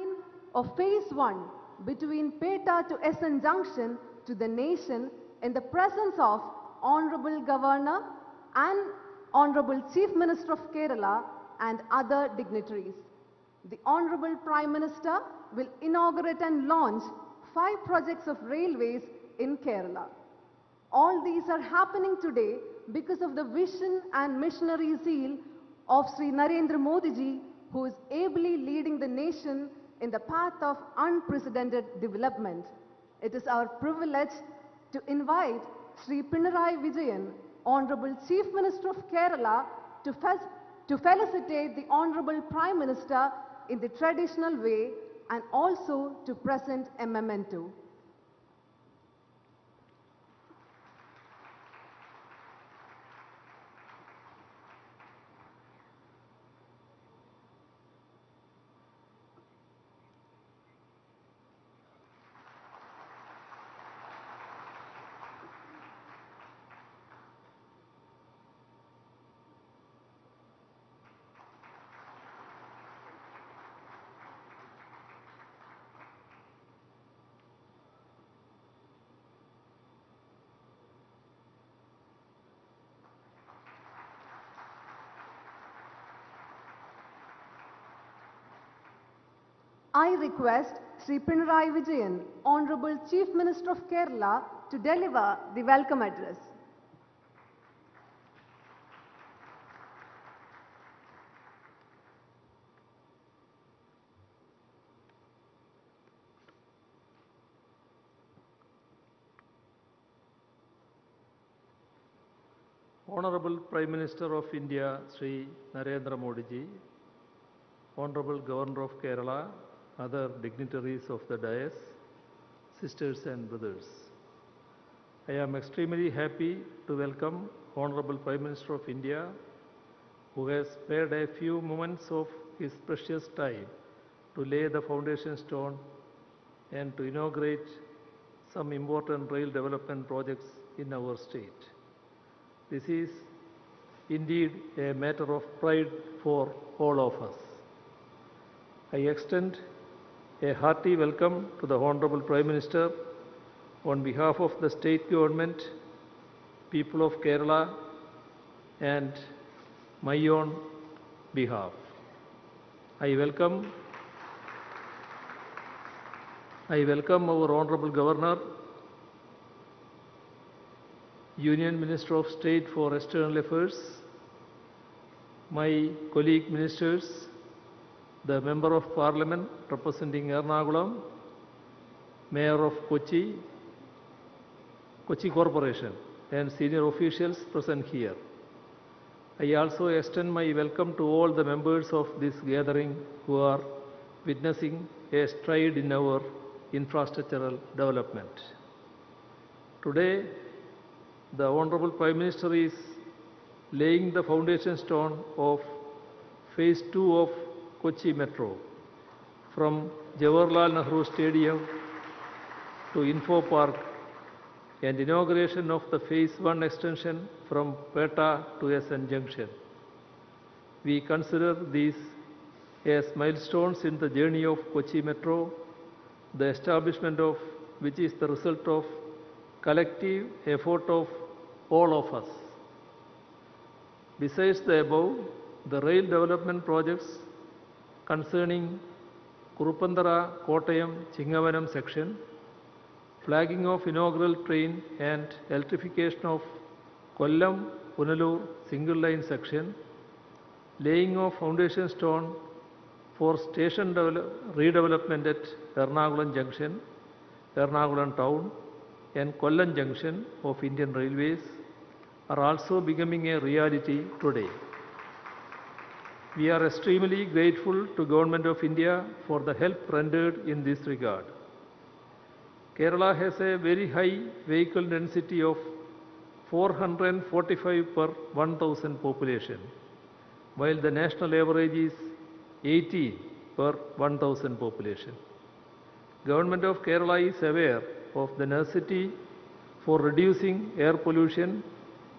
line of Phase 1 between Peta to SN Junction to the nation in the presence of Honorable Governor and Honorable Chief Minister of Kerala and other dignitaries. The Honorable Prime Minister will inaugurate and launch 5 projects of railways in Kerala. All these are happening today because of the vision and missionary zeal of Sri Narendra Modi ji, who is ably leading the nation in the path of unprecedented development. It is our privilege to invite Sri Pinarayi Vijayan, Honorable Chief Minister of Kerala, to felicitate the Honorable Prime Minister in the traditional way and also to present a memento. I request Sri Pinarayi Vijayan, Honorable Chief Minister of Kerala, to deliver the welcome address. Honorable Prime Minister of India, Sri Narendra Modi ji, Honorable Governor of Kerala, other dignitaries of the dais, sisters and brothers. I am extremely happy to welcome Honorable Prime Minister of India, who has spared a few moments of his precious time to lay the foundation stone and to inaugurate some important rail development projects in our state. This is indeed a matter of pride for all of us. I extend a hearty welcome to the Honorable Prime Minister on behalf of the state government, people of Kerala, and my own behalf. I welcome our Honorable Governor, Union Minister of State for External Affairs, my colleague ministers, the Member of Parliament representing Ernakulam, Mayor of Kochi Corporation, and senior officials present here. I also extend my welcome to all the members of this gathering who are witnessing a stride in our infrastructural development. Today, the Honorable Prime Minister is laying the foundation stone of Phase 2 of Kochi Metro, from Jawaharlal Nehru Stadium to Info Park, and inauguration of the Phase 1 extension from Peta to SN Junction. We consider these as milestones in the journey of Kochi Metro, the establishment of which is the result of collective effort of all of us. Besides the above, the rail development projects concerning Kurupandara Kottayam Chingavanam section, flagging of inaugural train and electrification of Kollam Punalur single line section, laying of foundation stone for station redevelopment at Ernakulam Junction, Ernakulam Town, and Kollam Junction of Indian Railways are also becoming a reality today. We are extremely grateful to Government of India for the help rendered in this regard. Kerala has a very high vehicle density of 445 per 1,000 population, while the national average is 80 per 1,000 population. Government of Kerala is aware of the necessity for reducing air pollution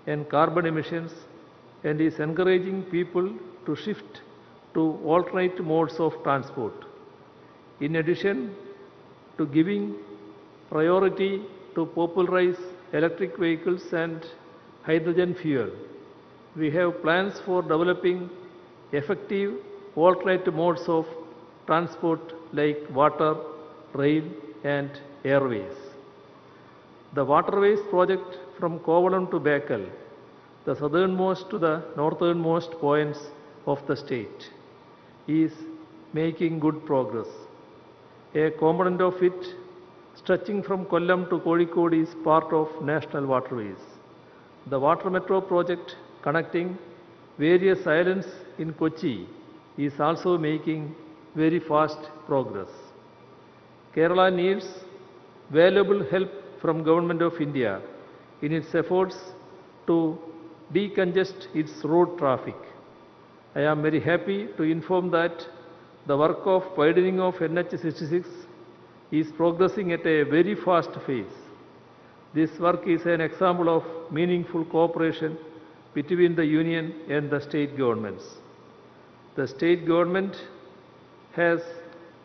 and carbon emissions and is encouraging people to shift to alternate modes of transport. In addition to giving priority to popularize electric vehicles and hydrogen fuel, we have plans for developing effective alternate modes of transport like water, rail and airways. The waterways project from Kovalam to Bekal, the southernmost to the northernmost points of the state, is making good progress. A component of it, stretching from Kollam to Kozhikode, is part of national waterways. The water metro project connecting various islands in Kochi is also making very fast progress. Kerala needs valuable help from Government of India in its efforts to decongest its road traffic. I am very happy to inform that the work of widening of NH66 is progressing at a very fast pace. This work is an example of meaningful cooperation between the Union and the state governments. The state government has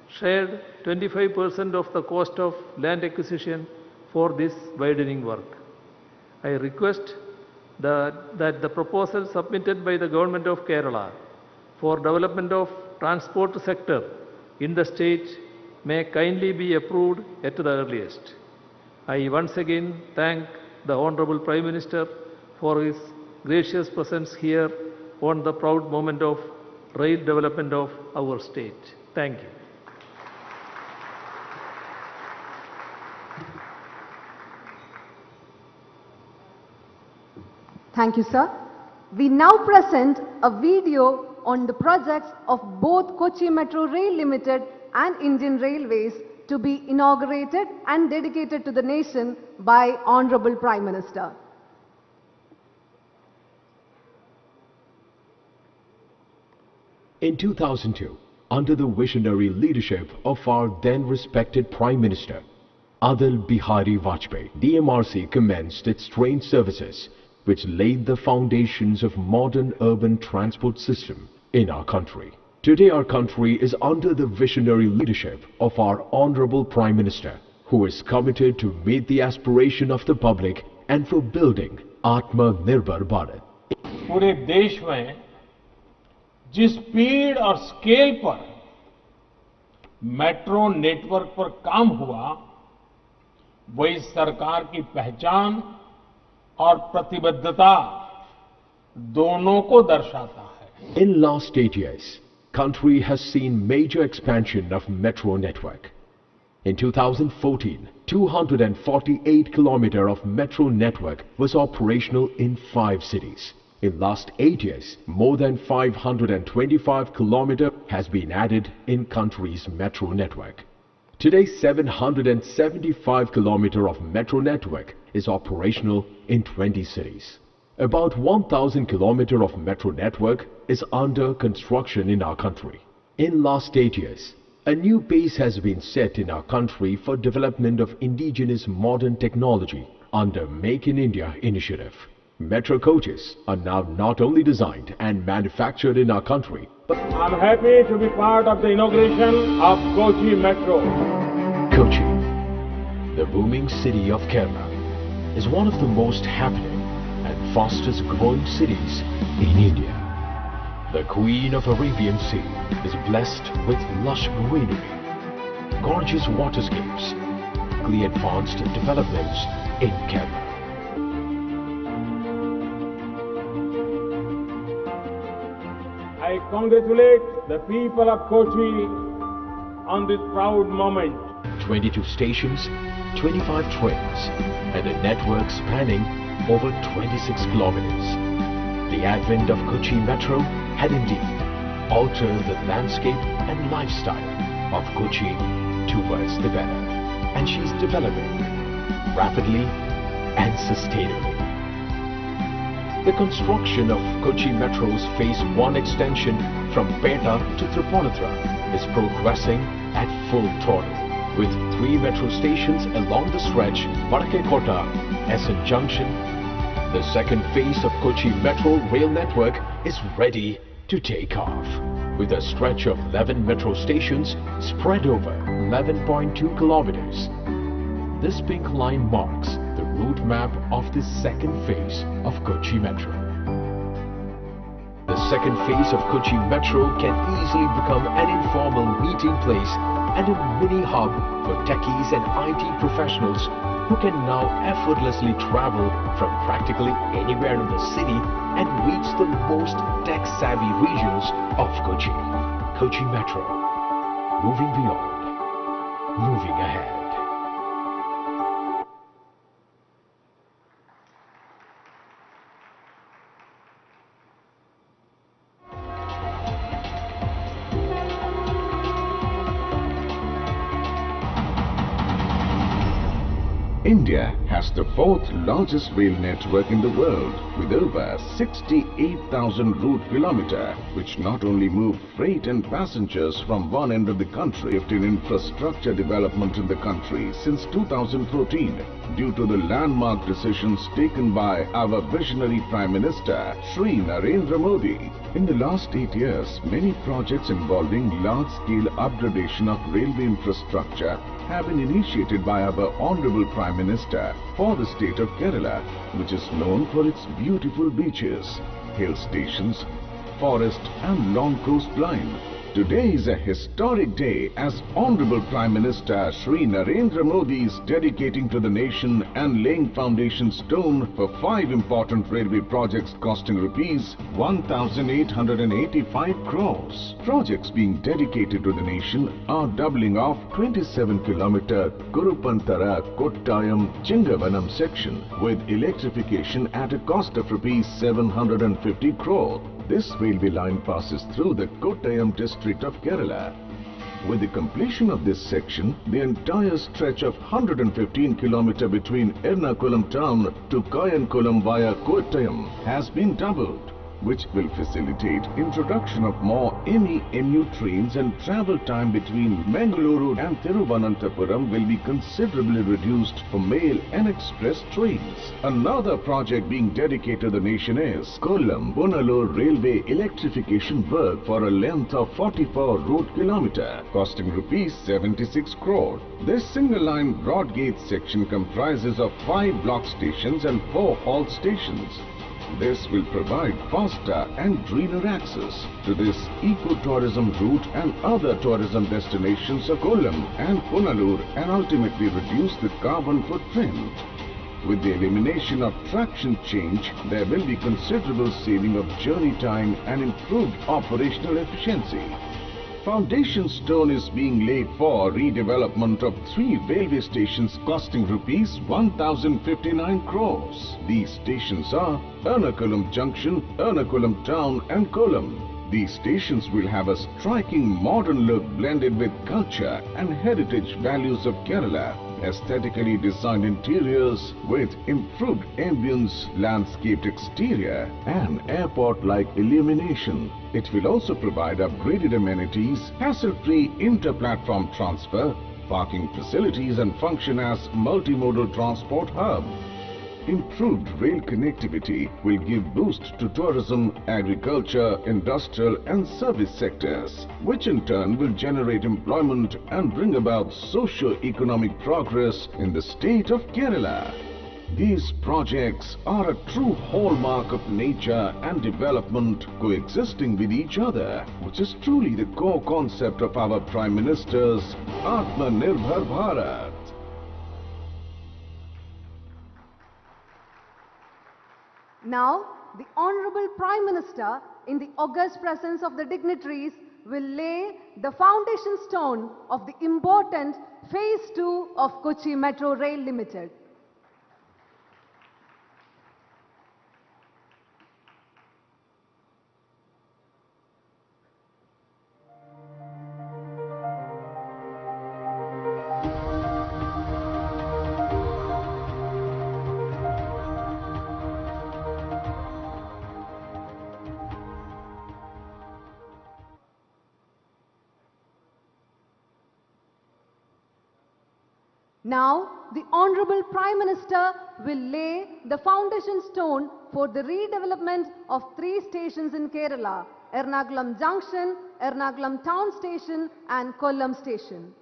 shared 25% of the cost of land acquisition for this widening work. I request that the proposal submitted by the Government of Kerala for development of transport sector in the state may kindly be approved at the earliest. I once again thank the Honorable Prime Minister for his gracious presence here on the proud moment of rail development of our state. Thank you. Thank you, sir. We now present a video on the projects of both Kochi Metro Rail Limited and Indian Railways to be inaugurated and dedicated to the nation by Honorable Prime Minister. In 2002, under the visionary leadership of our then respected Prime Minister, Atal Bihari Vajpayee, DMRC commenced its train services, which laid the foundations of modern urban transport system in our country. Today our country is under the visionary leadership of our Honorable Prime Minister, who is committed to meet the aspiration of the public and for building Atmanirbhar Bharat. पूरे देश में जिस speed और scale पर metro network पर काम हुआ, वही सरकार की पहचान और प्रतिबद्धता दोनों को दर्शाता है. In last 8 years, country has seen major expansion of metro network. In 2014, 248 km of metro network was operational in 5 cities. In last 8 years, more than 525 km has been added in country's metro network. Today, 775 km of metro network is operational in 20 cities. About 1,000 km of metro network is under construction in our country. In last 8 years, a new pace has been set in our country for development of indigenous modern technology under Make in India initiative. Metro coaches are now not only designed and manufactured in our country, but I'm happy to be part of the inauguration of Kochi Metro. Kochi, the booming city of Kerala, is one of the most happening and fastest growing cities in India. The Queen of Arabian Sea is blessed with lush greenery, gorgeous waterscapes, the advanced developments in Kerala. I congratulate the people of Kochi on this proud moment. 22 stations, 25 trains, and a network spanning over 26 kilometers. The advent of Kochi Metro had indeed altered the landscape and lifestyle of Kochi towards the better, and she's developing rapidly and sustainably. The construction of Kochi Metro's Phase 1 extension from Peta to Tripunithura is progressing at full throttle, with 3 metro stations along the stretch Vadakekota, SN Junction. The second phase of Kochi Metro rail network is ready to take off. with a stretch of 11 metro stations spread over 11.2 kilometers. This pink line marks the route map of the second phase of Kochi Metro. The second phase of Kochi Metro can easily become an informal meeting place and a mini hub for techies and IT professionals who can now effortlessly travel from practically anywhere in the city and reach the most tech-savvy regions of Kochi. Kochi Metro. Moving beyond. Moving ahead. India has the fourth largest rail network in the world with over 68,000 route kilometers, which not only move freight and passengers from one end of the country in infrastructure development in the country since 2014 due to the landmark decisions taken by our visionary Prime Minister Shri Narendra Modi. In the last 8 years, many projects involving large-scale upgradation of railway infrastructure have been initiated by our Honorable Prime Minister for the state of Kerala, which is known for its beautiful beaches, hill stations, forest and long coastline. Today is a historic day as Honorable Prime Minister Shri Narendra Modi is dedicating to the nation and laying foundation stone for 5 important railway projects costing rupees 1,885 crores. Projects being dedicated to the nation are doubling of 27-kilometer Kurupantara Kottayam Chingavanam section with electrification at a cost of rupees 750 crore. This railway line passes through the Kottayam district of Kerala. With the completion of this section, the entire stretch of 115 km between Ernakulam town to Kayankulam via Kottayam has been doubled, which will facilitate introduction of more MEMU trains, and travel time between Mangaluru and Thiruvananthapuram will be considerably reduced for mail and express trains. Another project being dedicated to the nation is Kollam-Punalur Railway electrification work for a length of 44 route kilometer, costing rupees 76 crore. This single-line broad gauge section comprises of 5 block stations and 4 halt stations. This will provide faster and greener access to this eco-tourism route and other tourism destinations of Kollam and Punalur, and ultimately reduce the carbon footprint. With the elimination of traction change, there will be considerable saving of journey time and improved operational efficiency. Foundation stone is being laid for redevelopment of 3 railway stations costing rupees 1,059 crores. These stations are Ernakulam Junction, Ernakulam Town and Kollam. These stations will have a striking modern look blended with culture and heritage values of Kerala. Aesthetically designed interiors with improved ambience, landscaped exterior and airport-like illumination. It will also provide upgraded amenities, hassle-free inter-platform transfer, parking facilities and function as multimodal transport hub. Improved rail connectivity will give boost to tourism, agriculture, industrial and service sectors, which in turn will generate employment and bring about socio-economic progress in the state of Kerala. These projects are a true hallmark of nature and development coexisting with each other, which is truly the core concept of our Prime Minister's Atmanirbhar Bharat. Now, the Honorable Prime Minister, in the august presence of the dignitaries, will lay the foundation stone of the important Phase 2 of Kochi Metro Rail Limited. Now, the Honorable Prime Minister will lay the foundation stone for the redevelopment of 3 stations in Kerala, Ernakulam Junction, Ernakulam Town Station and Kollam Station.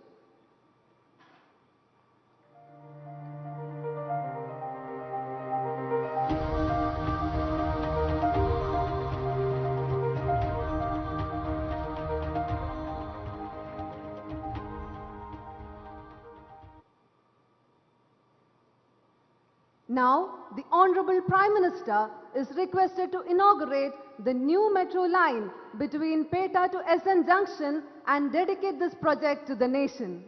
Now, the Honorable Prime Minister is requested to inaugurate the new metro line between Peta to SN Junction and dedicate this project to the nation.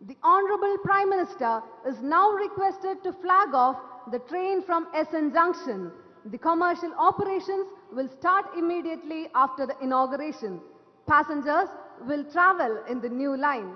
The Honorable Prime Minister is now requested to flag off the train from SN Junction. The commercial operations will start immediately after the inauguration. Passengers will travel in the new line.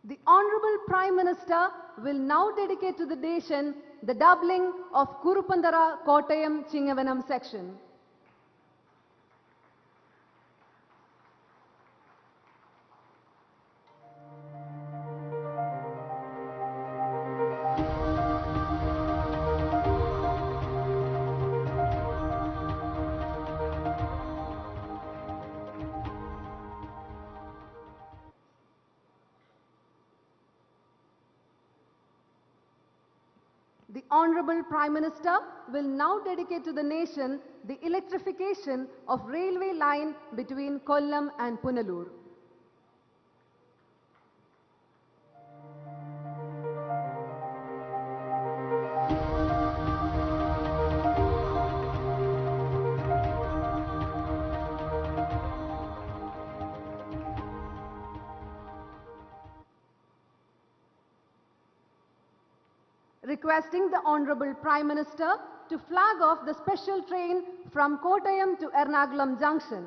The Honorable Prime Minister will now dedicate to the nation the doubling of Kurupandara Kottayam Chingavanam section. The Honorable Prime Minister will now dedicate to the nation the electrification of railway line between Kollam and Punalur. Requesting the Honorable Prime Minister to flag off the special train from Kottayam to Ernakulam Junction.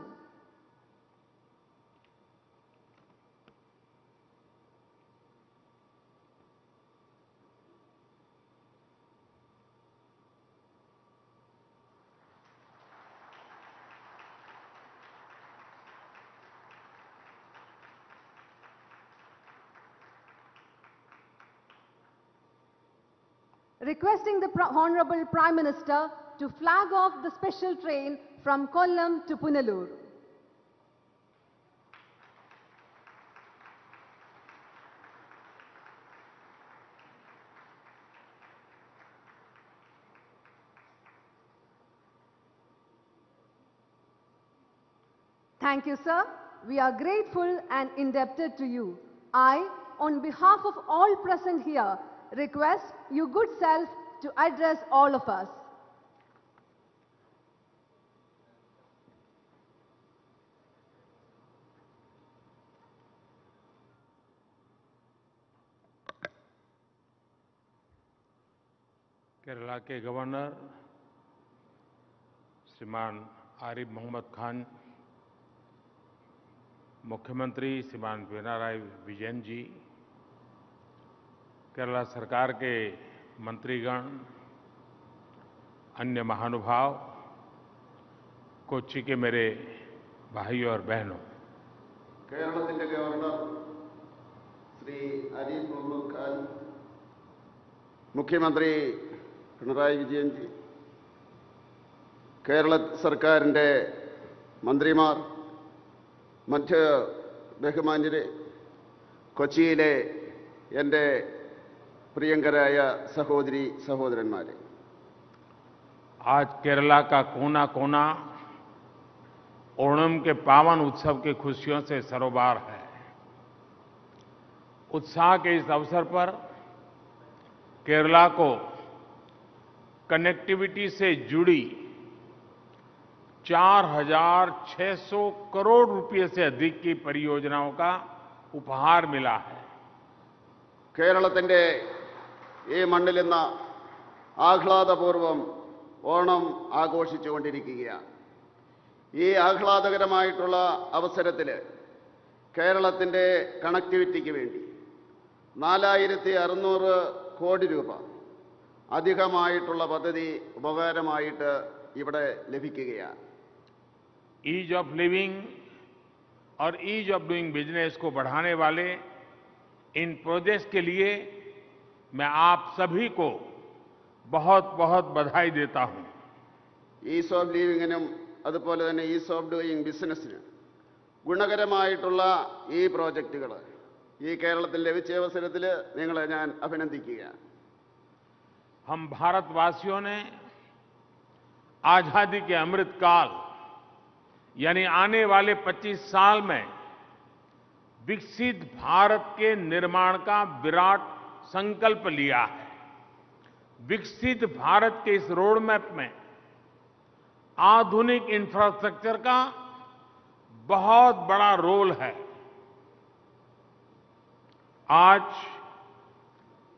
Requesting the Honorable Prime Minister to flag off the special train from Kollam to Punalur. Thank you, sir. We are grateful and indebted to you. I, on behalf of all present here, request your good self to address all of us. Kerala के governor श्रीमान आरिफ मोहम्मद खान, मुख्यमंत्री श्रीमान पिनाराई विजयन जी, केरला सरकार के मंत्रीगण, अन्य महानुभाव, कोच्चि के मेरे भाइयों और बहनों, കേരളത്തിന്റെ ഗവർണർ ശ്രീ ആരിഫ് മുഹമ്മദ് ഖാൻ, മുഖ്യമന്ത്രി പിണറായി വിജയൻ ജി, കേരള സർക്കാരിന്റെ മന്ത്രിമാർ, മറ്റ് ബഹുമാന്യരെ, കൊച്ചിയിലെ എൻ്റെ പ്രിയങ്കരായ സഹോദരി സഹോദരന്മാരെ, आज केरला का कोना कोना ओणम के पावन उत्सव की खुशियों से सरोबार है। उत्साह के इस अवसर पर केरला को कनेक्टिविटी से जुड़ी 4,600 करोड़ रुपए से अधिक की परियोजनाओं का उपहार मिला है। കേരളത്തിന്റെ ഈ മണ്ണിൽ ഇന്ന് ആഹ്ലാദപൂർവ്വം ഓണം ആഘോഷിച്ചുകൊണ്ടിരിക്കുകയാണ്. ഈ ആഹ്ലാദകരമായിട്ടുള്ള അവസരത്തിൽ കേരളത്തിന്റെ കണക്ടിവിറ്റിക്ക് വേണ്ടി 4,600 കോടി രൂപ അധികമായിട്ടുള്ള പദ്ധതി ഉപകാരമായിട്ട് ഇവിടെ ലഭിക്കുകയാണ്. ईज ऑफ लिविंग और ईज ऑफ डूइंग बिजनेस को बढ़ाने वाले इन प्रोजेक्ट्स के लिए मैं आप सभी को बहुत बहुत बधाई देता हूं। ഈസ് ഓഫ് ലിവിങ്ങിനും അതുപോലെ തന്നെ ഈസ് ഓഫ് ഡൂയിങ് ബിസിനസ്സിനും ഗുണകരമായിട്ടുള്ള ഈ പ്രോജക്റ്റുകൾ ഈ കേരളത്തിൽ ലഭിച്ച അവസരത്തിൽ നിങ്ങളെ ഞാൻ അഭിനന്ദിക്കുകയാണ്. हम भारतवासियों ने आजादी के अमृत काल यानी आने वाले 25 साल में विकसित भारत के निर्माण का विराट संकल्प लिया है। विकसित भारत के इस रोड मैप में आधुनिक इंफ्रास्ट्रक्चर का बहुत बड़ा रोल है। आज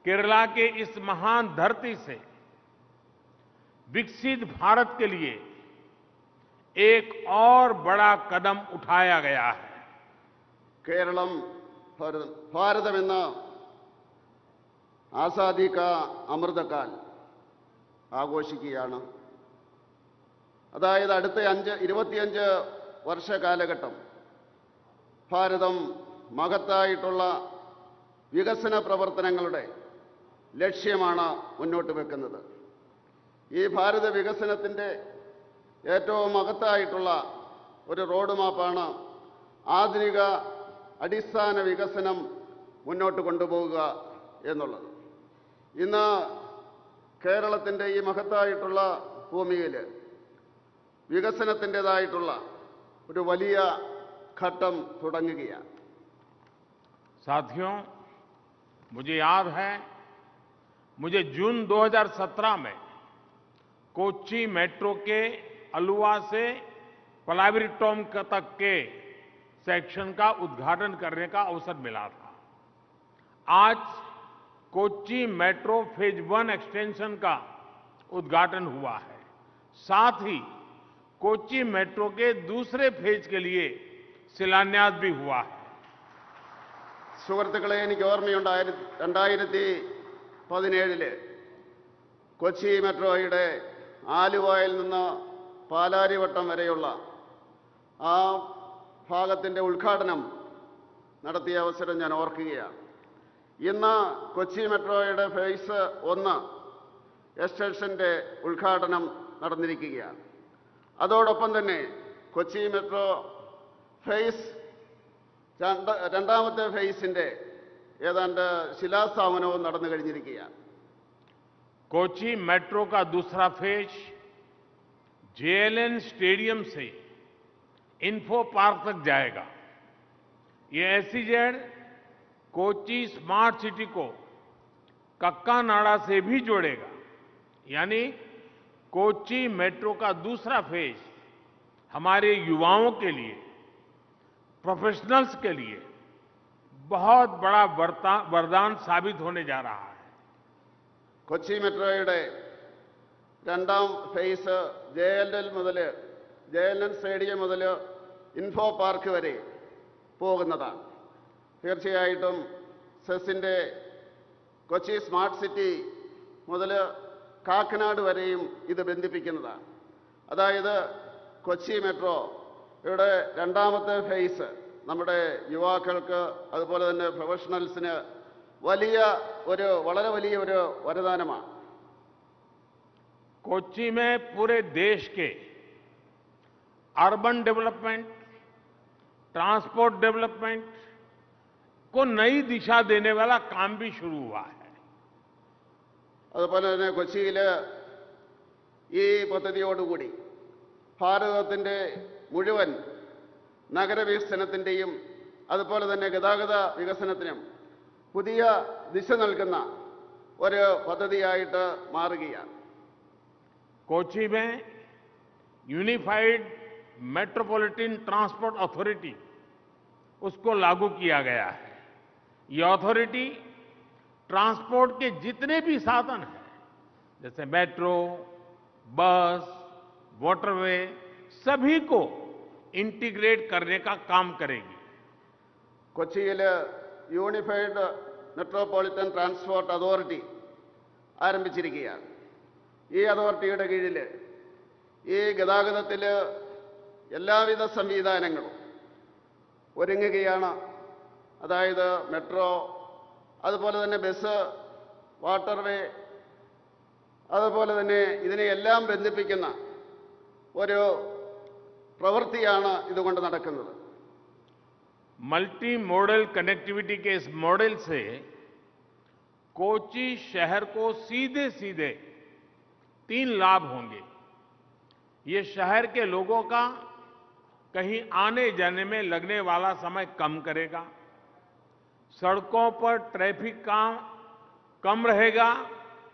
केरला के इस महान धरती से विकसित भारत के लिए एक और बड़ा कदम उठाया गया है। കേരളം ഭാരതമെന്ന ആസാദി കാ അമൃതകാൽ ആഘോഷിക്കുകയാണ്. അതായത് അടുത്ത 25 വർഷ കാലഘട്ടം ഭാരതം മഹത്തായിട്ടുള്ള വികസന പ്രവർത്തനങ്ങളുടെ ലക്ഷ്യമാണ് മുന്നോട്ട് വെക്കുന്നത്. ഈ ഭാരത വികസനത്തിൻ്റെ ഏറ്റവും മഹത്തായിട്ടുള്ള ഒരു റോഡ് മാപ്പാണ് ആധുനിക അടിസ്ഥാന വികസനം മുന്നോട്ട് കൊണ്ടുപോവുക എന്നുള്ളത്. ഇന്ന് കേരളത്തിൻ്റെ ഈ മഹത്തായിട്ടുള്ള ഭൂമിയിൽ വികസനത്തിൻ്റെതായിട്ടുള്ള ഒരു വലിയ ഘട്ടം തുടങ്ങുകയാണ്. साथियों, मुझे याद है, मुझे जून 2017 में कोच्चि मेट्रो के अलुवा से पलाविरट्टोम तक के सेक्शन का उद्घाटन करने का अवसर मिला था। आज कोच्चि मेट्रो फेज 1 एक्सटेंशन का उद्घाटन हुआ है। साथ ही कोच्चि मेट्रो के दूसरे फेज के लिए शिलान्यास भी हुआ है। സുഹൃത്തുക്കളെ, എനിക്ക് ഓർമ്മയുണ്ട് 2017 കൊച്ചി മെട്രോയുടെ ആലുവയിൽ നിന്ന് പാലാരിവട്ടം വരെയുള്ള ആ ഭാഗത്തിൻ്റെ ഉദ്ഘാടനം നടത്തിയ അവസരം ഞാൻ ഓർക്കുകയാണ്. ഇന്ന് കൊച്ചി മെട്രോയുടെ ഫേസ് 1 എക്സ്റ്റൻഷൻ്റെ ഉദ്ഘാടനം നടന്നിരിക്കുകയാണ്. അതോടൊപ്പം തന്നെ കൊച്ചി മെട്രോ ഫേസ് രണ്ടാമത്തെ ഫേസിൻ്റെ ഏതാണ്ട് ശിലാസ്ഥാപനവും നടന്നു കഴിഞ്ഞിരിക്കുകയാണ്. कोच्चि मेट्रो का दूसरा फेज जेएलएन स्टेडियम से इन्फो पार्क तक जाएगा। ये एसईजेड कोच्चि स्मार्ट सिटी को कक्कानाडा से भी जोड़ेगा। यानी कोच्चि मेट्रो का दूसरा फेज हमारे युवाओं के लिए, प्रोफेशनल्स के लिए बहुत बड़ा वरदान साबित होने जा रहा है। കൊച്ചി മെട്രോയുടെ രണ്ടാം ഫേസ് ജെഎൽഎൻ സ്റ്റേഡിയം മുതൽ ഇൻഫോ പാർക്ക് വരെ പോകുന്നതാണ്. തീർച്ചയായിട്ടും സെസിൻ്റെ കൊച്ചി സ്മാർട്ട് സിറ്റി മുതൽ കാക്കനാട് വരെയും ഇത് ബന്ധിപ്പിക്കുന്നതാണ്. അതായത് കൊച്ചി മെട്രോയുടെ രണ്ടാമത്തെ ഫേസ് നമ്മുടെ യുവാക്കൾക്ക് അതുപോലെ തന്നെ പ്രൊഫഷണൽസിന് വളരെ വലിയ ഒരു വരദാനമാണ്. कोच्चि में पूरे देश के अर्बन डेवलपमेंट, ट्रांसपोर्ट डेवलपमेंट को नई दिशा देने वाला काम भी शुरू हुआ है। അതുപോലെ തന്നെ കൊച്ചിയിൽ ഈ പദ്ധതിയോടുകൂടി ഭാരതത്തിൻ്റെ മുഴുവൻ നഗരവികസനത്തിൻ്റെയും അതുപോലെ തന്നെ ഗതാഗത വികസനത്തിനും പുതിയ ദിശ നൽകുന്ന ഒരു പദ്ധതിയായിട്ട് മാറുകയാണ്. कोची में यूनिफाइड मेट्रोपॉलिटन ट्रांसपोर्ट अथॉरिटी उसको लागू किया गया है. ये अथॉरिटी ट्रांसपोर्ट के जितने भी साधन हैं जैसे मेट्रो, बस, वाटरवे सभी को इंटीग्रेट करने का काम करेगी. കൊച്ചിയിൽ യൂണിഫൈഡ് മെട്രോപൊളിറ്റൻ ട്രാൻസ്പോർട്ട് അതോറിറ്റി ആരംഭിച്ചിരിക്കുകയാണ്. ഈ അതോറിറ്റിയുടെ കീഴിൽ ഈ ഗതാഗതത്തിൽ എല്ലാവിധ സംവിധാനങ്ങളും ഒരുങ്ങുകയാണ്. അതായത് മെട്രോ, അതുപോലെ തന്നെ ബസ്, വാട്ടർവേ, അതുപോലെ തന്നെ ഇതിനെയെല്ലാം ബന്ധിപ്പിക്കുന്ന ഒരു പ്രവൃത്തിയാണ് ഇതുകൊണ്ട് നടക്കുന്നത്. मल्टी मॉडल कनेक्टिविटी के इस मॉडल से कोची शहर को सीधे सीधे 3 लाभ होंगे. ये शहर के लोगों का कहीं आने जाने में लगने वाला समय कम करेगा, सड़कों पर ट्रैफिक का कम रहेगा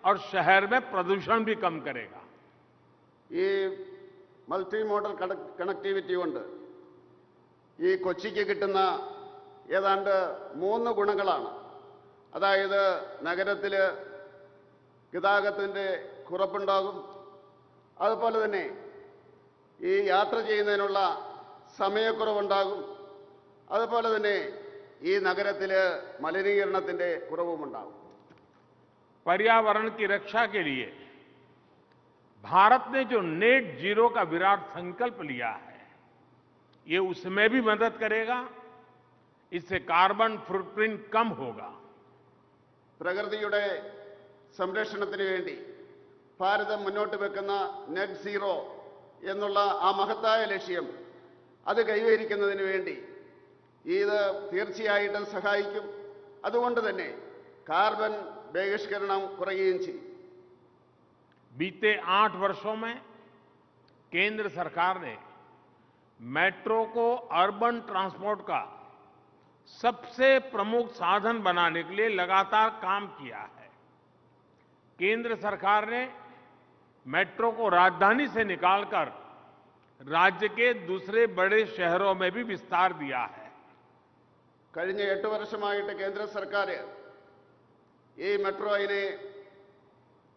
और शहर में प्रदूषण भी कम करेगा. ഈ മൾട്ടി മോഡൽ കണക്ടിവിറ്റി കൊണ്ട് ഈ കൊച്ചിക്ക് കിട്ടുന്ന ഏതാണ്ട് 3 ഗുണങ്ങളാണ്. അതായത് നഗരത്തിൽ ഗതാഗതത്തിൻ്റെ കുറവുണ്ടാകും, അതുപോലെ തന്നെ ഈ യാത്ര ചെയ്യുന്നതിനുള്ള സമയക്കുറവുണ്ടാകും, അതുപോലെ തന്നെ ഈ നഗരത്തിൽ മലിനീകരണത്തിൻ്റെ കുറവുമുണ്ടാകും. पर्यावरण की रक्षा के लिए भारत ने जो नेट जीरो का विराट संकल्प लिया है ये उसमें भी मदद करेगा. इससे कार्बन फुटप्रिंट कम होगा. പ്രകൃതിയുടെ സംരക്ഷണത്തിന് വേണ്ടി ഭാരതം മുന്നോട്ട് വെക്കുന്ന നെറ്റ് സീറോ എന്നുള്ള ആ മഹത്തായ ലക്ഷ്യം അത് കൈവരിക്കുന്നതിന് വേണ്ടി ഇത് തീർച്ചയായിട്ടും സഹായിക്കും. അതുകൊണ്ട് തന്നെ കാർബൺ ബഹിഷ്കരണം കുറയുകയും ചെയ്യും. बीते 8 वर्षों में केंद्र सरकार ने मेट्रो को अर्बन ट्रांसपोर्ट का सबसे प्रमुख साधन बनाने के लिए लगातार काम किया है. केंद्र सरकार ने मेट्रो को राजधानी से निकालकर राज्य के दूसरे बड़े शहरों में भी विस्तार दिया है. കഴിഞ്ഞ 8 വർഷമായിട്ട് കേന്ദ്ര സർക്കാർ ഈ മെട്രോയിനെ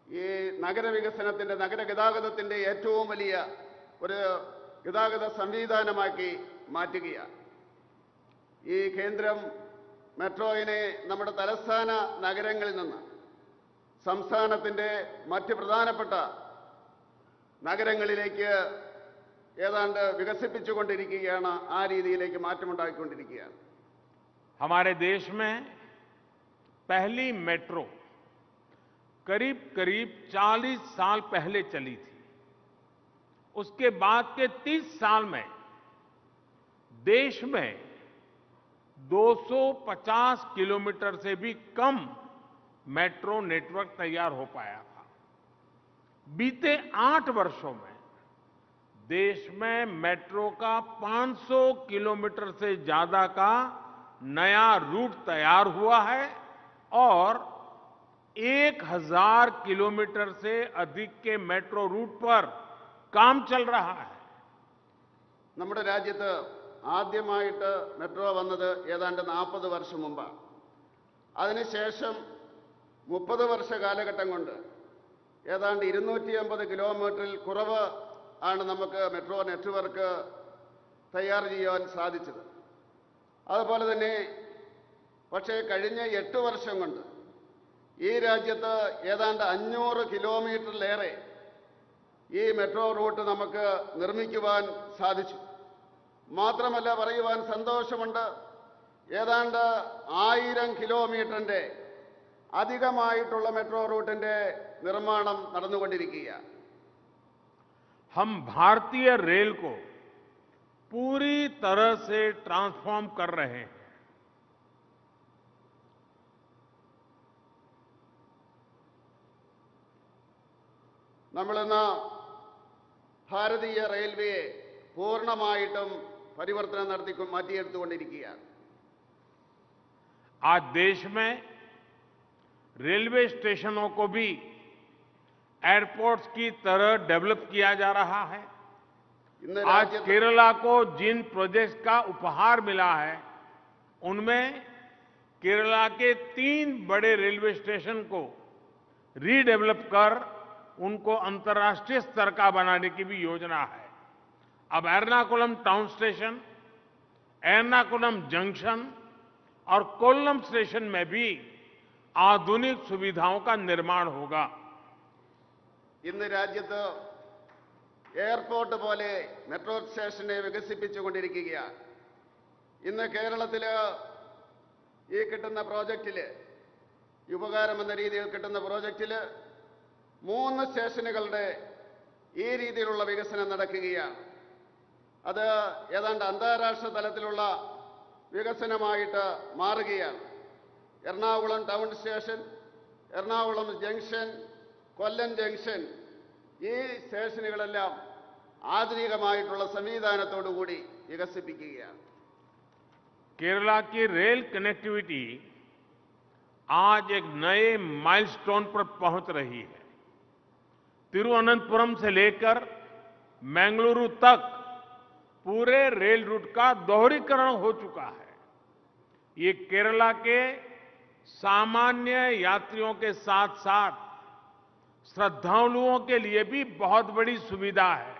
ഈ നഗരവികസനത്തിൻ്റെ നഗരഗതാഗതത്തിൻ്റെ ഏറ്റവും വലിയ ഒരു ഗതാഗത സംവിധാനമാക്കി മാറ്റുകയാണ്. ഈ കേന്ദ്രം മെട്രോയിനെ നമ്മുടെ തലസ്ഥാന നഗരങ്ങളിൽ നിന്ന് സംസ്ഥാനത്തിൻ്റെ മറ്റ് പ്രധാനപ്പെട്ട നഗരങ്ങളിലേക്ക് ഏതാണ്ട് വികസിപ്പിച്ചുകൊണ്ടിരിക്കുകയാണ്. ആ രീതിയിലേക്ക് മാറ്റമുണ്ടാക്കിക്കൊണ്ടിരിക്കുകയാണ്. हमारे देश में पहली मेट्रो करीब करीब 40 साल पहले चली थी. उसके बाद के 30 साल में देश में 250 किलोमीटर से भी कम मेट्रो नेटवर्क तैयार हो पाया था. बीते 8 वर्षों में देश में मेट्रो का 500 किलोमीटर से ज्यादा का नया रूट तैयार हुआ है और 1000 किलोमीटर से अधिक के मेट्रो रूट पर काम चल रहा है. നമ്മുടെ രാജ്യത്ത് ആദ്യമായിട്ട് മെട്രോ വന്നത് ഏതാണ്ട് 40 വർഷം മുമ്പാണ്. അതിനുശേഷം 30 വർഷ കാലഘട്ടം കൊണ്ട് ഏതാണ്ട് 250 കിലോമീറ്ററിൽ കുറവ് ആണ് നമുക്ക് മെട്രോ നെറ്റ്വർക്ക് തയ്യാർ ചെയ്യാൻ സാധിച്ചത്. അതുപോലെ തന്നെ പക്ഷേ കഴിഞ്ഞ 8 വർഷം കൊണ്ട് ഈ രാജ്യത്ത് ഏതാണ്ട് 500 കിലോമീറ്ററിലേറെ ഈ മെട്രോ റൂട്ട് നമുക്ക് നിർമ്മിക്കുവാൻ സാധിച്ചു. മാത്രമല്ല പറയുവാൻ സന്തോഷമുണ്ട്, ഏതാണ്ട് 1000 കിലോമീറ്ററിൻ്റെ അധികമായിട്ടുള്ള മെട്രോ റൂട്ടിൻ്റെ നിർമ്മാണം നടന്നുകൊണ്ടിരിക്കുകയാണ്. हम भारतीय रेल को पूरी तरह से ट्रांसफॉर्म कर रहे हैं. നമ്മളിന്ന് ഭാരതീയ റെയിൽവേയെ പൂർണ്ണമായിട്ടും പരിവർത്തനം മാറ്റിയെടുത്തുകൊണ്ടിരിക്കുകയാണ്. आज देश में रेलवे स्टेशनों को भी एयरपोर्ट्स की तरह डेवलप किया जा रहा है. ഇന്ന് आज രാജ്യത്ത് केरला को जिन प्रोजेक्ट्स का उपहार मिला है उनमें केरला के 3 बड़े रेलवे स्टेशन को रीडेवलप कर उनको अंतर्राष्ट्रीय स्तर का बनाने की भी योजना है. अब Ernakulam town station, Ernakulam junction और कोल्लम स्टेशन में भी आधुनिक सुविधाओं का निर्माण होगा. ഇന്ന് രാജ്യത്ത് എയർപോർട്ട് പോലെ മെട്രോ സ്റ്റേഷനെ വികസിപ്പിച്ചുകൊണ്ടിരിക്കുകയാണ്. ഇന്ന് കേരളത്തിൽ ഈ കിട്ടുന്ന പ്രോജക്റ്റിൽ, ഉപകാരമെന്ന രീതിയിൽ കിട്ടുന്ന പ്രോജക്റ്റിൽ 3 സ്റ്റേഷനുകളുടെ ഈ രീതിയിലുള്ള വികസനം നടക്കുകയാണ്. അത് ഏതാണ്ട് അന്താരാഷ്ട്ര തലത്തിലുള്ള വികസനമായിട്ട് മാറുകയാണ്. Ernakulam town station, Ernakulam junction, Kollam junction, ഈ സ്റ്റേഷനുകളെല്ലാം ആധുനികമായിട്ടുള്ള സംവിധാനത്തോടുകൂടി വികസിപ്പിക്കുകയാണ്. केरला की रेल कनेक्टिविटी आज एक नए माइलस्टोन पर पहुंच रही है. तिरुवनंतपुरम से लेकर मंगलुरु तक पूरे रेल रूट का दोहरीकरण हो चुका है. ये केरला के सामान्य यात्रियों के साथ साथ श्रद्धालुओं के लिए भी बहुत बड़ी सुविधा है.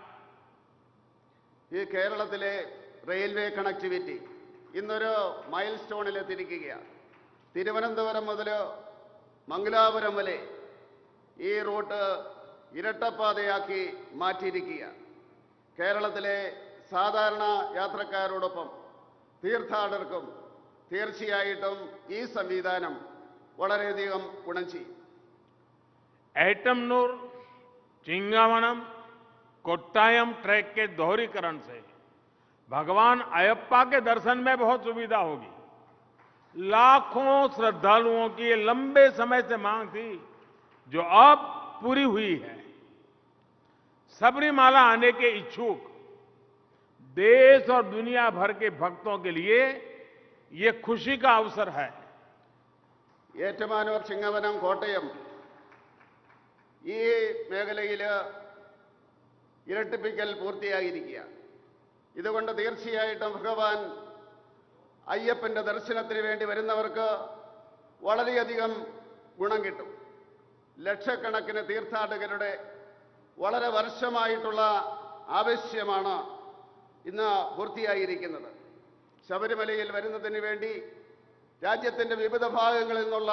ഈ കേരളത്തിലെ റെയിൽവേ കണക്ടിവിറ്റി ഇന്നൊരു മൈൽ സ്റ്റോണിലെത്തിയിരിക്കുകയാണ്. തിരുവനന്തപുരം മുതൽ മംഗലാപുരം വരെ ഈ റൂട്ട് ഇരട്ടപ്പാതയാക്കി മാറ്റിയിരിക്കുകയാണ്. കേരളത്തിലെ സാധാരണ യാത്രക്കാരോടൊപ്പം തീർത്ഥാടകർക്കും തീർച്ചയായിട്ടും ഈ സംവിധാനം വളരെയധികം ഗുണം ചെയ്യും. एटमनूर, चिंगावनम, कोट्टायम ट्रैक के दोहरीकरण से भगवान अयप्पा के दर्शन में बहुत सुविधा होगी. लाखों श्रद्धालुओं की ये लंबे समय से मांग थी जो अब पूरी हुई है. सबरीमाला आने के इच्छुक देश और दुनिया भर के भक्तों के लिए ये खुशी का अवसर है. ഏറ്റുമാനൂർ, ചിങ്ങവനം, കോട്ടയം ഈ മേഖലയിൽ ഇരട്ടിപ്പിക്കൽ പൂർത്തിയായിരിക്കുകയാണ്. ഇതുകൊണ്ട് തീർച്ചയായിട്ടും ഭഗവാൻ അയ്യപ്പന്റെ ദർശനത്തിന് വേണ്ടി വരുന്നവർക്ക് വളരെയധികം ഗുണം കിട്ടും. ലക്ഷക്കണക്കിന് തീർത്ഥാടകരുടെ വളരെ വർഷമായിട്ടുള്ള ആവശ്യമാണ് ഇന്ന് പൂർത്തിയായിരിക്കുന്നത്. ശബരിമലയിൽ വരുന്നതിന് വേണ്ടി രാജ്യത്തിൻ്റെ വിവിധ ഭാഗങ്ങളിൽ നിന്നുള്ള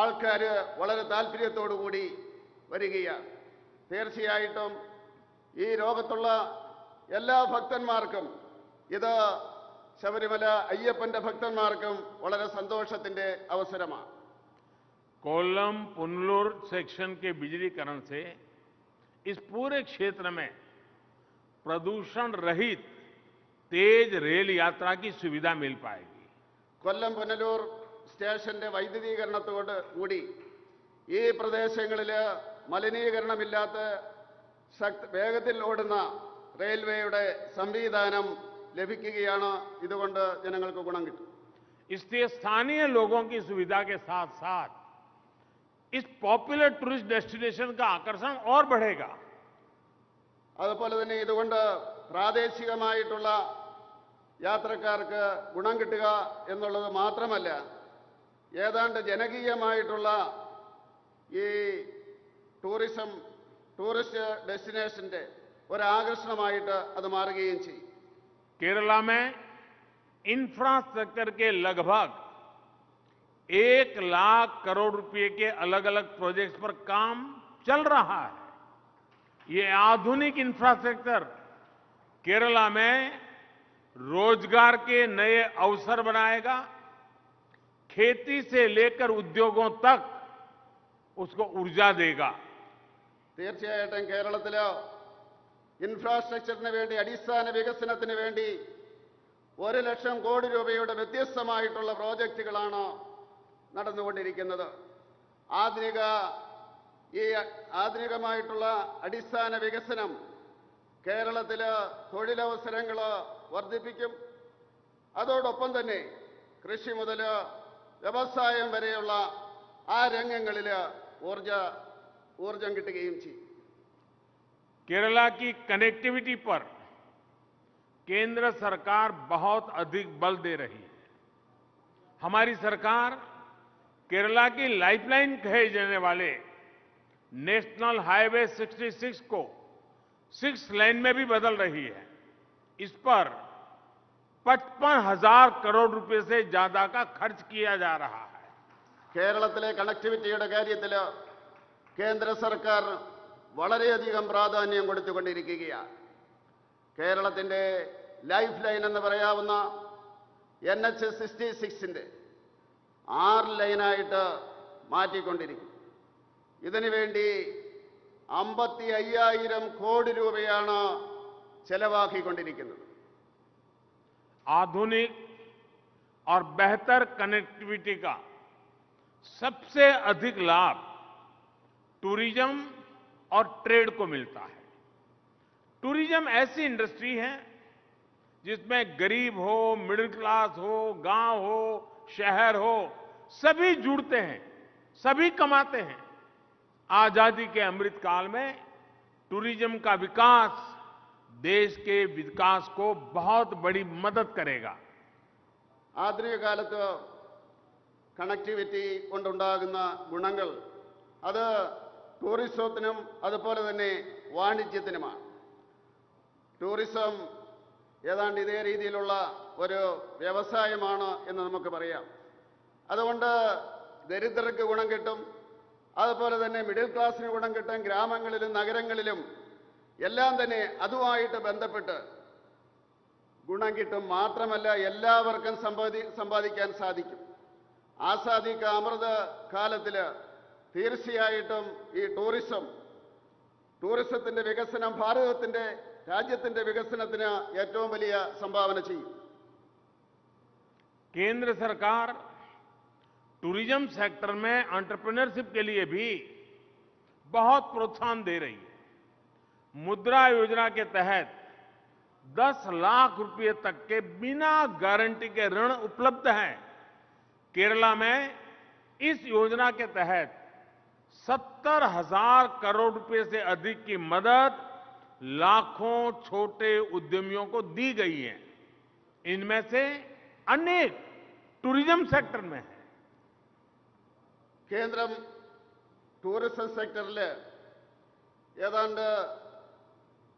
ആൾക്കാർ വളരെ താല്പര്യത്തോടുകൂടി വരികയാണ്. തീർച്ചയായിട്ടും ഈ ലോകത്തുള്ള എല്ലാ ഭക്തന്മാർക്കും, ഇത് ശബരിമല അയ്യപ്പന്റെ ഭക്തന്മാർക്കും വളരെ സന്തോഷത്തിന്റെ അവസരമാണ്. कोल्लम पुनलूर सेक्शन के बिजलीकरण से इस पूरे क्षेत्र में प्रदूषण रहित तेज रेल यात्रा की सुविधा मिल पाएगी. കൊല്ലം പുനലൂർ സ്റ്റേഷന്റെ വൈദ്യുതീകരണത്തോട് കൂടി ഈ പ്രദേശങ്ങളിൽ മലിനീകരണമില്ലാത്ത വേഗത്തിൽ ഓടുന്ന റെയിൽവേയുടെ സംവിധാനം ലഭിക്കുകയാണ്. ഇതുകൊണ്ട് ജനങ്ങൾക്ക് ഗുണം കിട്ടും. इसलिए स्थानीय लोगों की सुविधा के साथ साथ इस पॉपुलर टूरिस्ट डेस्टिनेशन का आकर्षण और बढ़ेगा. അതുപോലെ തന്നെ ഇതുകൊണ്ട് പ്രാദേശികമായിട്ടുള്ള യാത്രക്കാർക്ക് ഗുണം കിട്ടുക എന്നുള്ളത് മാത്രമല്ല, ഏതാണ്ട് ജനകീയമായിട്ടുള്ള ഈ ടൂറിസ്റ്റ് ഡെസ്റ്റിനേഷന്റെ ഒരാകർഷണമായിട്ട് അത് മാറുകയും ചെയ്യും. केरला में इंफ्रास्ट्रक्चर के लगभग 1 लाख करोड़ रुपए के अलग अलग प्रोजेक्ट्स पर काम चल रहा है. ये आधुनिक इंफ्रास्ट्रक्चर केरला में रोजगार के नए अवसर बनाएगा. खेती से लेकर उद्योगों तक उसको ऊर्जा देगा. തീർച്ചയായിട്ടും കേരളത്തിലെ ഇൻഫ്രാസ്ട്രക്ചറിന് വേണ്ടി, അടിസ്ഥാന വികസനത്തിന് വേണ്ടി 1 ലക്ഷം കോടി രൂപയുടെ വ്യത്യസ്തമായിട്ടുള്ള പ്രോജക്റ്റുകളാണ് നടന്നുകൊണ്ടിരിക്കുന്നത്. ആധുനികമായിട്ടുള്ള അടിസ്ഥാന വികസനം കേരളത്തിൽ തൊഴിലവസരങ്ങൾ വർദ്ധിപ്പിക്കും. അതോടൊപ്പം തന്നെ കൃഷി മുതൽ വ്യവസായം വരെയുള്ള ആ രംഗങ്ങളിൽ ഊർജം കിട്ടുകയും ചെയ്യും. केरला की कनेक्टिविटी पर केंद्र सरकार बहुत अधिक बल दे रही है. हमारी सरकार केरला की लाइफलाइन कहे जाने वाले नेशनल हाईवे 66 को 6 लेन में भी बदल रही है. इस पर 55,000 करोड़ रुपए से ज्यादा का खर्च किया जा रहा है. കേരളത്തിലെ കണക്ടിവിറ്റിയുടെ കാര്യത്തിൽ കേന്ദ്ര സർക്കാർ വളരെയധികം പ്രാധാന്യം കൊടുത്തുകൊണ്ടിരിക്കുകയാണ്. കേരളത്തിൻ്റെ ലൈഫ് ലൈൻ എന്ന് പറയാവുന്ന NH 66ന്റെ 6 ലൈനായിട്ട് മാറ്റിക്കൊണ്ടിരിക്കും. ഇതിനുവേണ്ടി 55,000 കോടി രൂപയാണ് ചെലവാക്കിക്കൊണ്ടിരിക്കുന്നത്. आधुनिक और बेहतर कनेक्टिविटी का सबसे अधिक लाभ टूरिज्म और ट्रेड को मिलता है. टूरिज्म ऐसी इंडस्ट्री है जिसमें गरीब हो, मिडिल क्लास हो, गांव हो, शहर हो, सभी जुड़ते हैं, सभी कमाते हैं. आजादी के अमृत काल में टूरिज्म का विकास देश के विकास को बहुत बड़ी मदद करेगा. ആധുനിക കാലത്ത് കണക്ടിവിറ്റി കൊണ്ടുണ്ടാകുന്ന ഗുണങ്ങൾ അത് ടൂറിസത്തിനും അതുപോലെ തന്നെ വാണിജ്യത്തിനുമാണ്. ടൂറിസം ഏതാണ്ട് ഇതേ രീതിയിലുള്ള ഒരു വ്യവസായമാണ് എന്ന് നമുക്ക് പറയാം. അതുകൊണ്ട് ദരിദ്രർക്ക് ഗുണം കിട്ടും, അതുപോലെ തന്നെ മിഡിൽ ക്ലാസ്സിന് ഗുണം കിട്ടും. ഗ്രാമങ്ങളിലും നഗരങ്ങളിലും എല്ലാം തന്നെ അതുമായിട്ട് ബന്ധപ്പെട്ട് ഗുണം കിട്ടും. മാത്രമല്ല എല്ലാവർക്കും സമ്പാദിക്കാൻ സാധിക്കും. ആസാദിക അമൃത കാലത്തിൽ തീർച്ചയായിട്ടും ഈ ടൂറിസത്തിന്റെ വികസനം രാജ്യത്തിന്റെ വികസനത്തിന് ഏറ്റവും വലിയ സംഭാവന ചെയ്യും. केंद्र सरकार टूरिज्म सेक्टर में एंटरप्रेन्योरशिप के लिए भी बहुत प्रोत्साहन दे रही है. मुद्रा योजना के तहत 10 लाख रुपए तक के बिना गारंटी के ऋण उपलब्ध हैं. केरला में इस योजना के तहत 70,000 करोड़ रुपए से अधिक की मदद लाखों छोटे उद्यमियों को दी गई है. इनमें से अनेक टूरिज्म सेक्टर में है. കേന്ദ്രം ടൂറിസം സെക്ടറിൽ ഏതാണ്ട്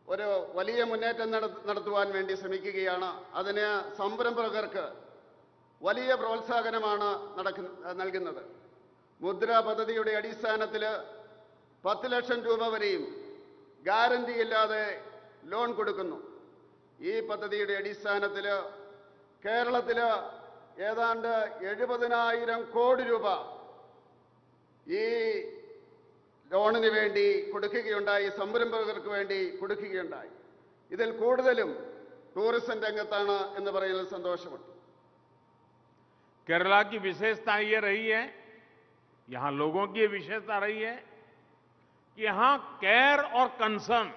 ഒരു വലിയ മുന്നേറ്റം നടത്തുവാൻ വേണ്ടി ശ്രമിക്കുകയാണ്. അതിന് സംരംഭകർക്ക് വലിയ പ്രോത്സാഹനമാണ് നൽകുന്നത്. മുദ്രാ പദ്ധതിയുടെ അടിസ്ഥാനത്തിൽ 10 ലക്ഷം രൂപ വരെയും ഗ്യാരണ്ടിയില്ലാതെ ലോൺ കൊടുക്കുന്നു. ഈ പദ്ധതിയുടെ അടിസ്ഥാനത്തിൽ കേരളത്തിൽ ഏതാണ്ട് 70,000 കോടി രൂപ ഈ ലോണിന് വേണ്ടി കൊടുക്കുകയുണ്ടായി, സംരംഭകർക്ക് വേണ്ടി കൊടുക്കുകയുണ്ടായി. ഇതിൽ കൂടുതലും ടൂറിസം രംഗത്താണ് എന്ന് പറയുന്നതിൽ സന്തോഷമുണ്ട്. केरला की विशेषता ये रही है, यहां लोगों की ये विशेषता रही है कि यहां केयर और कंसर्न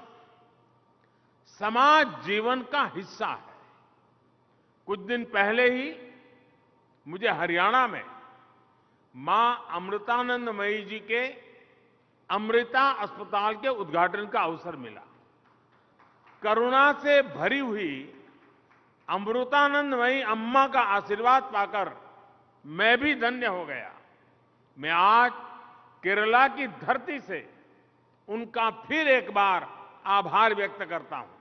समाज जीवन का हिस्सा है. कुछ दिन पहले ही मुझे हरियाणा में मां अमृतानंदमयी जी के अमृता अस्पताल के उद्घाटन का अवसर मिला. करुणा से भरी हुई अमृतानंदमयी अम्मा का आशीर्वाद पाकर मैं भी धन्य हो गया. मैं आज केरला की धरती से उनका फिर एक बार आभार व्यक्त करता हूं.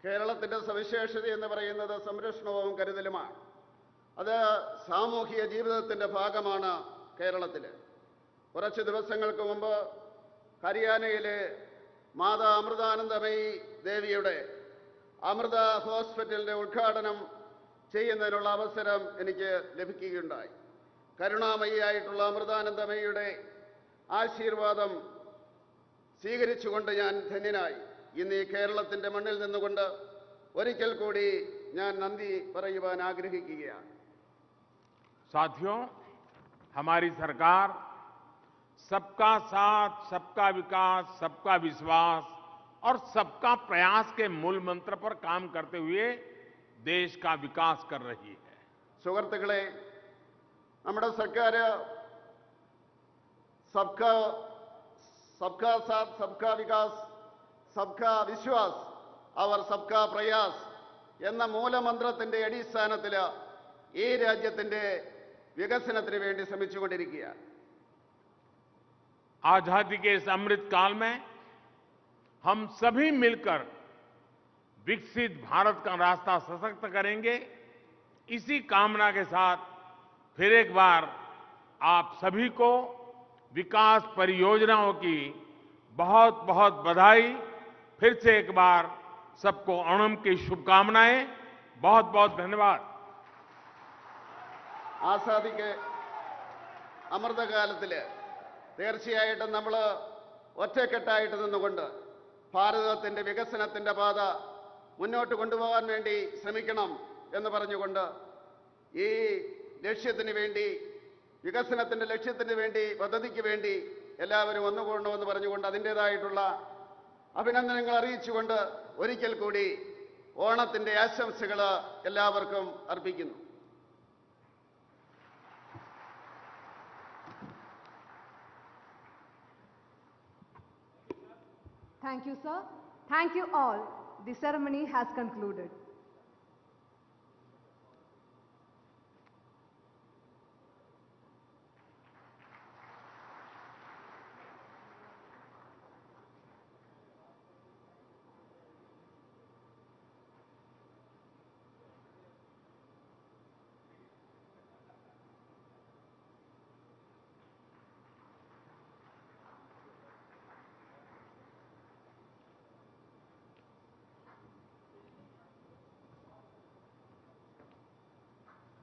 കേരളത്തിന്റെ സവിശേഷത എന്ന് പറയുന്നത് സംരക്ഷണവും കരുതലുമാണ്. അത് സാമൂഹിക ജീവിതത്തിന്റെ ഭാഗമാണ് കേരളത്തിൽ. കുറച്ച് ദിവസങ്ങൾക്ക് മുമ്പ് ഹരിയാനയിലെ മാതാ അമൃതാനന്ദമയി ദേവിയുടെ അമൃത ഹോസ്പിറ്റലിന്റെ ഉദ്ഘാടനം ചെയ്യുന്നതിനുള്ള അവസരം എനിക്ക് ലഭിക്കുകയുണ്ടായി. കരുണാമയിയായിട്ടുള്ള അമൃതാനന്ദമയിയുടെ ആശീർവാദം സ്വീകരിച്ചുകൊണ്ട് ഞാൻ ധന്യനായി. ഇന്ന് ഈ കേരളത്തിന്റെ മണ്ണിൽ നിന്നുകൊണ്ട് ഒരിക്കൽ കൂടി ഞാൻ നന്ദി പറയുവാൻ ആഗ്രഹിക്കുകയാണ്. साथियों, हमारी सरकार सबका साथ, सबका विकास, सबका विश्वास और सबका प्रयास के मूल मंत्र पर काम करते हुए देश का विकास कर रही है। സുഹൃത്തുക്കളെ, നമ്മുടെ സർക്കാർ സബ്കാ സാത്ത് സബ്കാ വികാസ് സബ്കാ വിശ്വാസ് അവർ സബ്കാ പ്രയാസ് എന്ന മൂലമന്ത്രത്തിന്റെ അടിസ്ഥാനത്തിൽ ഈ രാജ്യത്തിന്റെ വികസനത്തിന് വേണ്ടി ശ്രമിച്ചുകൊണ്ടിരിക്കുകയാണ്. आजादी के इस अमृत काल में हम सभी मिलकर विकसित भारत का रास्ता सशक्त करेंगे। इसी कामना के साथ फिर एक बार आप सभी को विकास परियोजनाओं की बहुत बहुत बधाई। फिर से एक बार सबको ओणम की शुभकामनाएं। बहुत बहुत धन्यवाद। ആസാദിക്ക് അമൃതകാലത്തിൽ തീർച്ചയായിട്ടും നമ്മൾ ഒറ്റക്കെട്ടായിട്ട് നിന്നുകൊണ്ട് ഭാരതത്തിന്റെ വികസനത്തിന്റെ പാത മുന്നോട്ട് കൊണ്ടുപോകാൻ വേണ്ടി ശ്രമിക്കണം എന്ന് പറഞ്ഞുകൊണ്ട് ഈ ലക്ഷ്യത്തിന് വേണ്ടി, വികസനത്തിന്റെ ലക്ഷ്യത്തിന് വേണ്ടി, പദ്ധതിക്ക് വേണ്ടി എല്ലാവരും ഒന്നുകൂടണമെന്ന് പറഞ്ഞുകൊണ്ട് അതിൻ്റെതായിട്ടുള്ള അഭിനന്ദനങ്ങൾ അറിയിച്ചുകൊണ്ട് ഒരിക്കൽ കൂടി ഓണത്തിന്റെ ആശംസകൾ എല്ലാവർക്കും അർപ്പിക്കുന്നു. Thank you, sir. Thank you all. The ceremony has concluded.